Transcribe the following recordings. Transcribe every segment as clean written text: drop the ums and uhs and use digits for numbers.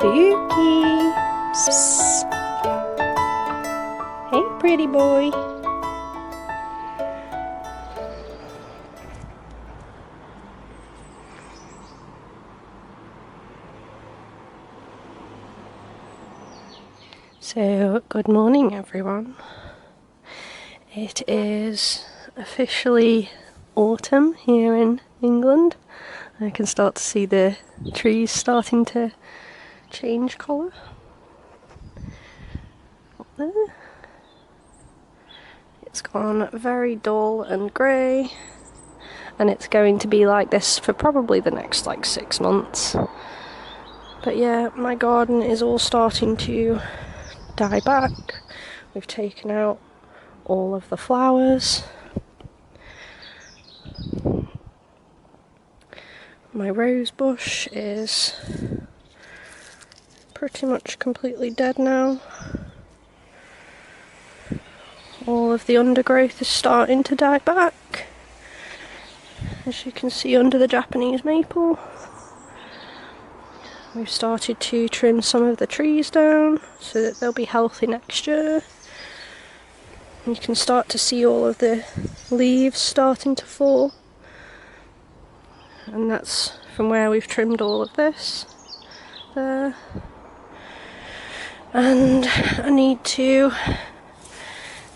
Spooky. Psst. Hey, pretty boy. So, good morning, everyone. It is officially autumn here in England. I can start to see the trees starting to change colour. Up there. It's gone very dull and grey, and it's going to be like this for probably the next 6 months. But yeah, my garden is all starting to die back. We've taken out all of the flowers. My rose bush is pretty much completely dead now. All of the undergrowth is starting to die back, as you can see under the Japanese maple. We've started to trim some of the trees down so that they'll be healthy next year. You can start to see all of the leaves starting to fall, and that's from where we've trimmed all of this there. And I need to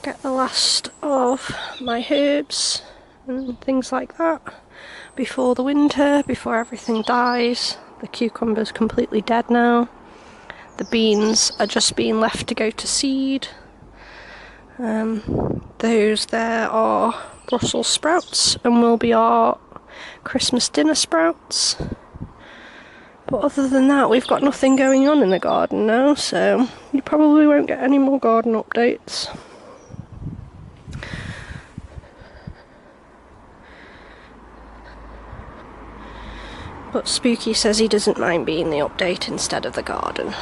get the last of my herbs and things like that before the winter, before everything dies. The cucumber's completely dead now. The beans are just being left to go to seed. Those there are Brussels sprouts and will be our Christmas dinner sprouts. But other than that, we've got nothing going on in the garden now, so you probably won't get any more garden updates. But Spooky says he doesn't mind being the update instead of the garden.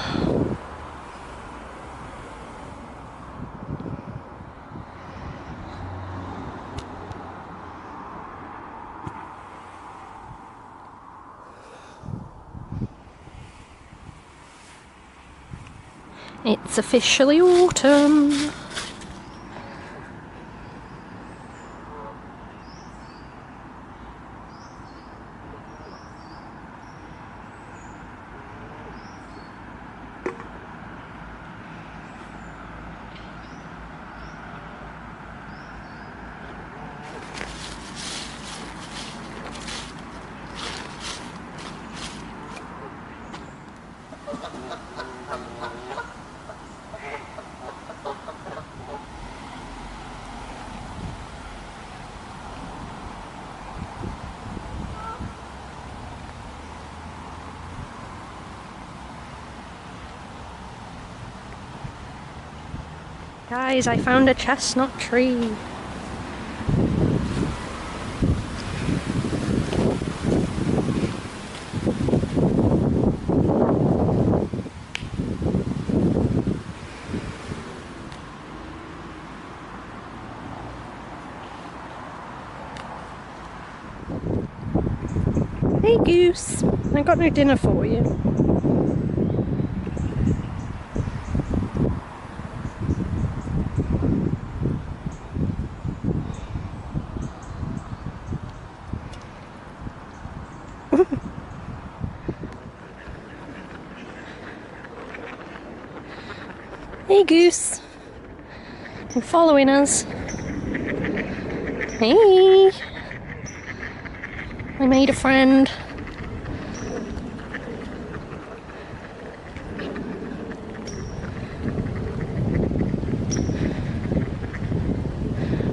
It's officially autumn. Guys, I found a chestnut tree. Hey Goose, I got no dinner for you. Hey Goose, you're following us. Hey, I made a friend.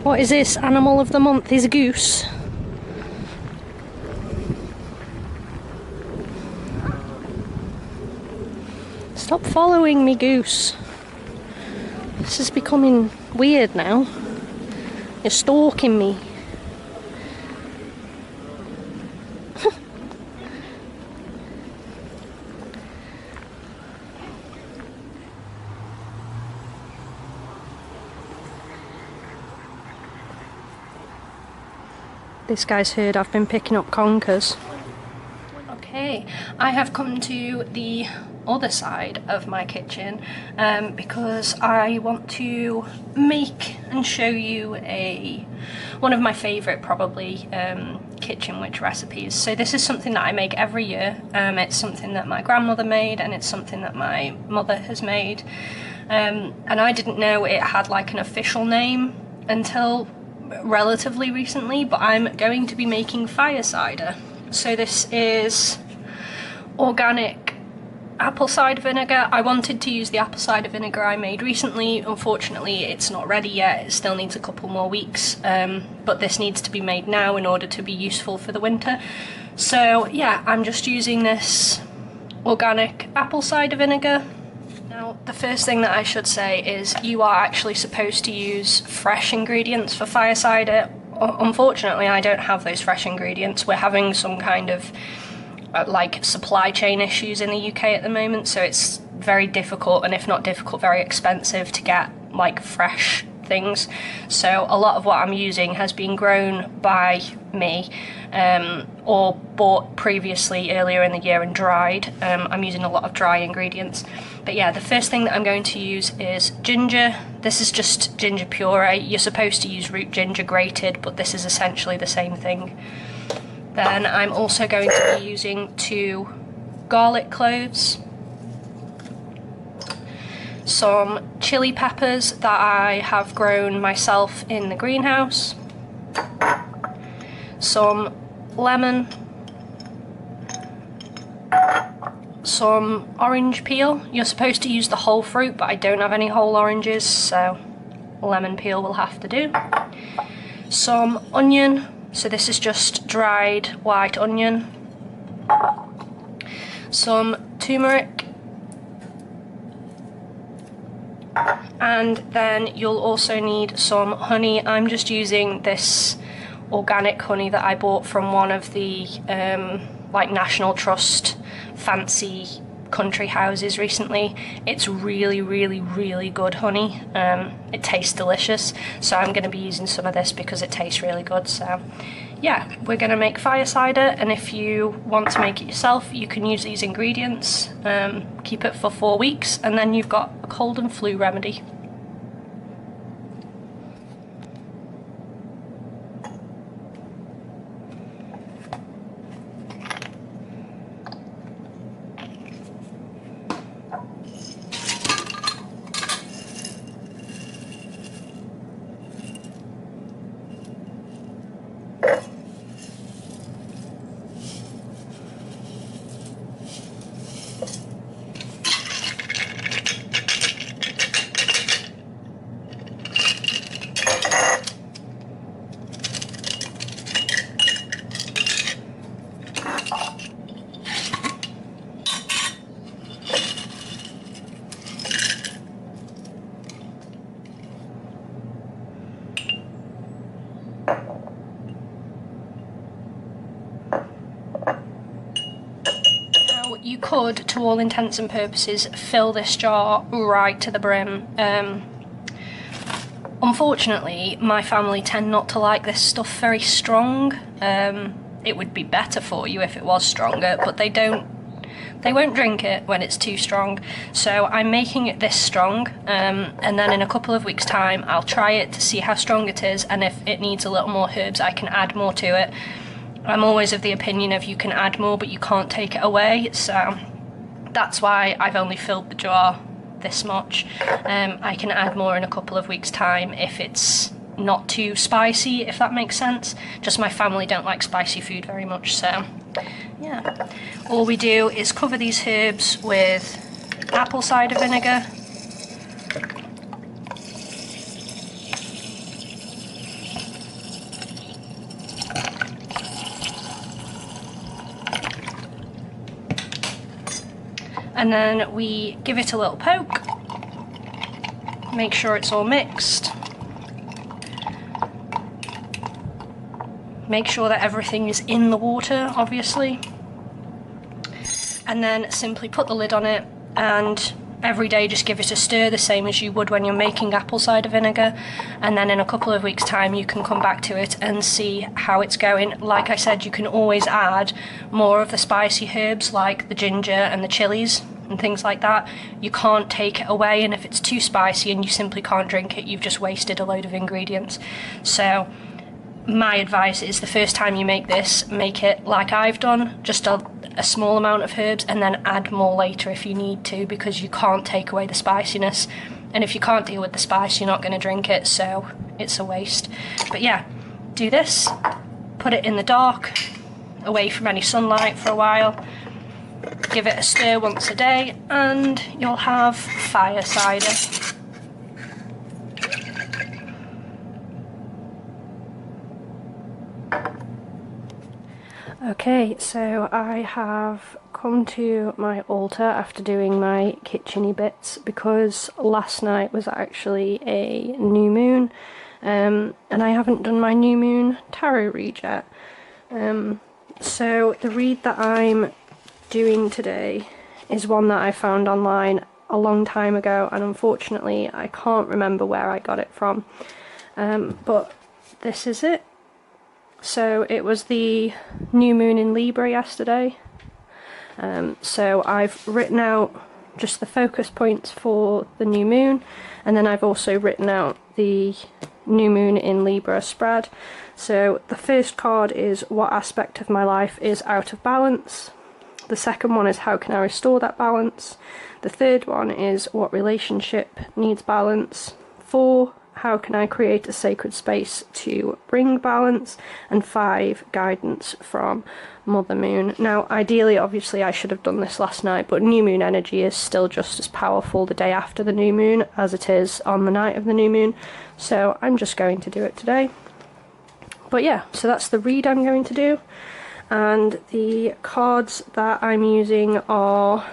What is this? Animal of the month is a goose. Stop following me, Goose. This is becoming weird now. You're stalking me. This guy's heard I've been picking up conkers. Okay, I have come to the other side of my kitchen because I want to make and show you one of my favourite probably kitchen witch recipes. So this is something that I make every year. It's something that my grandmother made, and it's something that my mother has made, and I didn't know it had like an official name until relatively recently, but I'm going to be making fire cider. So this is organic apple cider vinegar. I wanted to use the apple cider vinegar I made recently. Unfortunately, it's not ready yet. It still needs a couple more weeks, but this needs to be made now in order to be useful for the winter. So yeah, I'm just using this organic apple cider vinegar. Now, the first thing that I should say is you are actually supposed to use fresh ingredients for fire cider. Unfortunately, I don't have those fresh ingredients. We're having some kind of like supply chain issues in the UK at the moment, so it's very difficult, and if not difficult, very expensive to get like fresh things. So a lot of what I'm using has been grown by me or bought previously earlier in the year and dried. I'm using a lot of dry ingredients. But yeah, the first thing that I'm going to use is ginger. This is just ginger puree. You're supposed to use root ginger grated, but this is essentially the same thing. Then I'm also going to be using 2 garlic cloves, some chili peppers that I have grown myself in the greenhouse, some lemon, some orange peel. You're supposed to use the whole fruit, but I don't have any whole oranges, so lemon peel will have to do. Some onion. So this is just dried white onion, some turmeric, and then you'll also need some honey. I'm just using this organic honey that I bought from one of the like National Trust fancy country houses recently. It's really, really, really good honey. It tastes delicious, so I'm going to be using some of this because it tastes really good. So yeah, we're going to make fire cider, and if you want to make it yourself, you can use these ingredients, keep it for 4 weeks, and then you've got a cold and flu remedy. You could, to all intents and purposes, fill this jar right to the brim. Unfortunately, my family tend not to like this stuff very strong. It would be better for you if it was stronger, but they won't drink it when it's too strong. So I'm making it this strong, and then in a couple of weeks' time I'll try it to see how strong it is, and if it needs a little more herbs I can add more to it. I'm always of the opinion of you can add more, but you can't take it away, so that's why I've only filled the jar this much. I can add more in a couple of weeks' time if it's not too spicy, if that makes sense. Just my family don't like spicy food very much, so yeah. All we do is cover these herbs with apple cider vinegar. And then we give it a little poke, make sure it's all mixed, make sure that everything is in the water, obviously, and then simply put the lid on it, and every day just give it a stir the same as you would when you're making apple cider vinegar, and then in a couple of weeks' time you can come back to it and see how it's going. Like I said, you can always add more of the spicy herbs like the ginger and the chilies. and things like that, you can't take it away, and if it's too spicy and you simply can't drink it, you've just wasted a load of ingredients. So my advice is, the first time you make this, make it like I've done, just a small amount of herbs, and then add more later if you need to, because you can't take away the spiciness, and if you can't deal with the spice, you're not going to drink it, so it's a waste. But yeah, do this, put it in the dark, away from any sunlight for a while, give it a stir once a day, and you'll have fire cider. Okay, so I have come to my altar after doing my kitcheny bits, because last night was actually a new moon, and I haven't done my new moon tarot read yet. So the read that I'm doing today is one that I found online a long time ago, and unfortunately I can't remember where I got it from, but this is it. So it was the new moon in Libra yesterday, so I've written out just the focus points for the new moon, and then I've also written out the new moon in Libra spread. So the first card is, what aspect of my life is out of balance? The second one is, how can I restore that balance? The third one is, what relationship needs balance? 4, how can I create a sacred space to bring balance? And 5, guidance from Mother Moon. Now, ideally, obviously, I should have done this last night, but new moon energy is still just as powerful the day after the new moon as it is on the night of the new moon, so I'm just going to do it today. But yeah, so that's the read I'm going to do, and the cards that I'm using are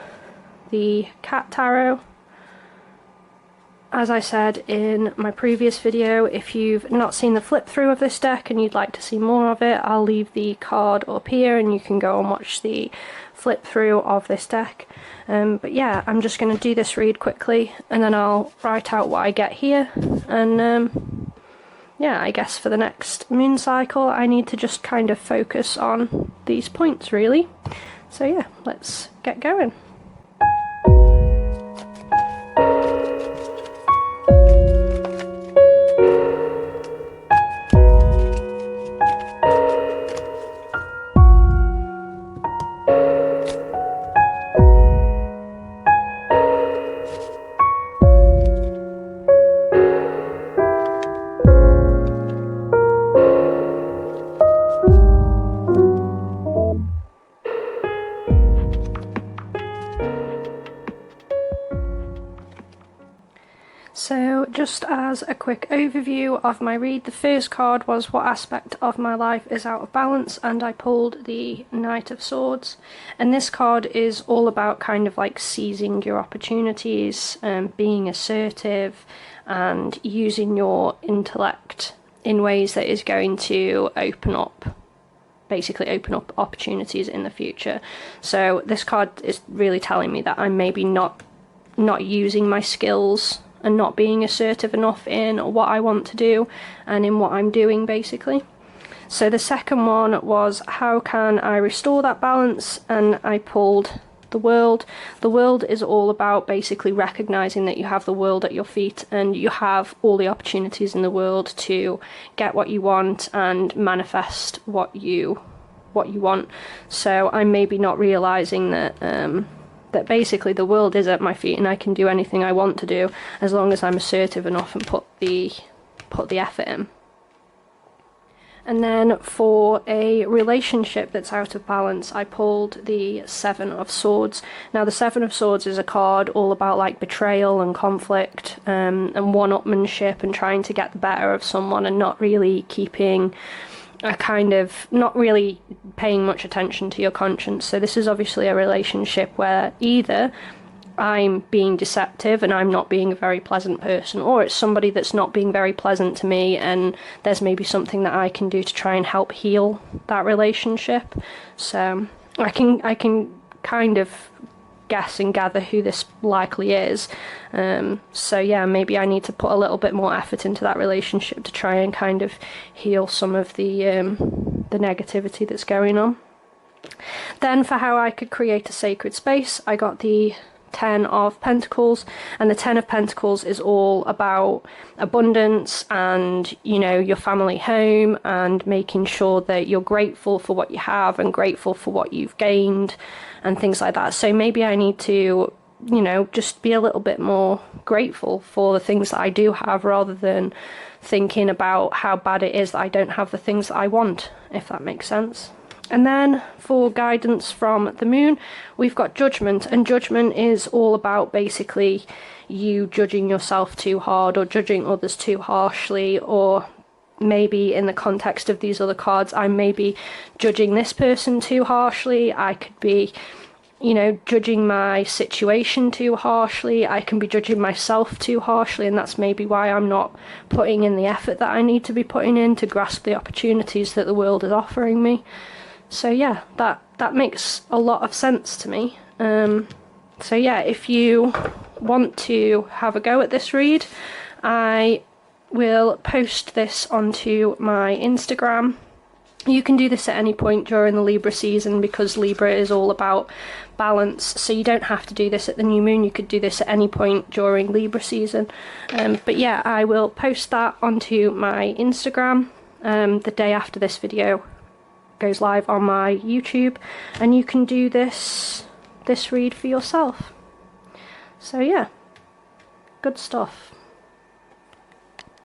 the Cat Tarot. As I said in my previous video, if you've not seen the flip through of this deck and you'd like to see more of it, I'll leave the card up here and you can go and watch the flip through of this deck. But yeah, I'm just going to do this read quickly and then I'll write out what I get here, and yeah, I guess for the next moon cycle I need to just kind of focus on these points really. So yeah, let's get going. So just as a quick overview of my read, the first card was, what aspect of my life is out of balance, and I pulled the Knight of Swords, and this card is all about kind of like seizing your opportunities, being assertive and using your intellect in ways that is going to basically open up opportunities in the future. So this card is really telling me that I'm maybe not using my skills and not being assertive enough in what I want to do and in what I'm doing basically. So the second one was, how can I restore that balance, and I pulled the World. The World is all about basically recognizing that you have the world at your feet and you have all the opportunities in the world to get what you want and manifest what you want. So I'm maybe not realizing that that basically the world is at my feet and I can do anything I want to do as long as I'm assertive enough and put the effort in. And then for a relationship that's out of balance, I pulled the Seven of Swords. Now the Seven of Swords is a card all about like betrayal and conflict, and one-upmanship and trying to get the better of someone and not really not really paying much attention to your conscience. So this is obviously a relationship where either I'm being deceptive and I'm not being a very pleasant person, or it's somebody that's not being very pleasant to me and there's maybe something that I can do to try and help heal that relationship. So I can kind of guess and gather who this likely is. So yeah, maybe I need to put a little bit more effort into that relationship to try and kind of heal some of the negativity that's going on. Then for how I could create a sacred space, I got the Ten of Pentacles, and the Ten of Pentacles is all about abundance and, you know, your family home, and making sure that you're grateful for what you have and grateful for what you've gained and things like that. So maybe I need to, you know, just be a little bit more grateful for the things that I do have, rather than thinking about how bad it is that I don't have the things that I want, if that makes sense. And then for guidance from the moon, we've got Judgment, and Judgment is all about basically you judging yourself too hard or judging others too harshly, or maybe in the context of these other cards, I'm maybe judging this person too harshly. I could be, you know, judging my situation too harshly. I can be judging myself too harshly, and that's maybe why I'm not putting in the effort that I need to be putting in to grasp the opportunities that the world is offering me. So yeah, that makes a lot of sense to me. So yeah, if you want to have a go at this read, I will post this onto my Instagram. You can do this at any point during the Libra season, because Libra is all about balance, so you don't have to do this at the new moon. You could do this at any point during Libra season. But yeah, I will post that onto my Instagram the day after this video goes live on my YouTube, and you can do this read for yourself. So yeah, good stuff.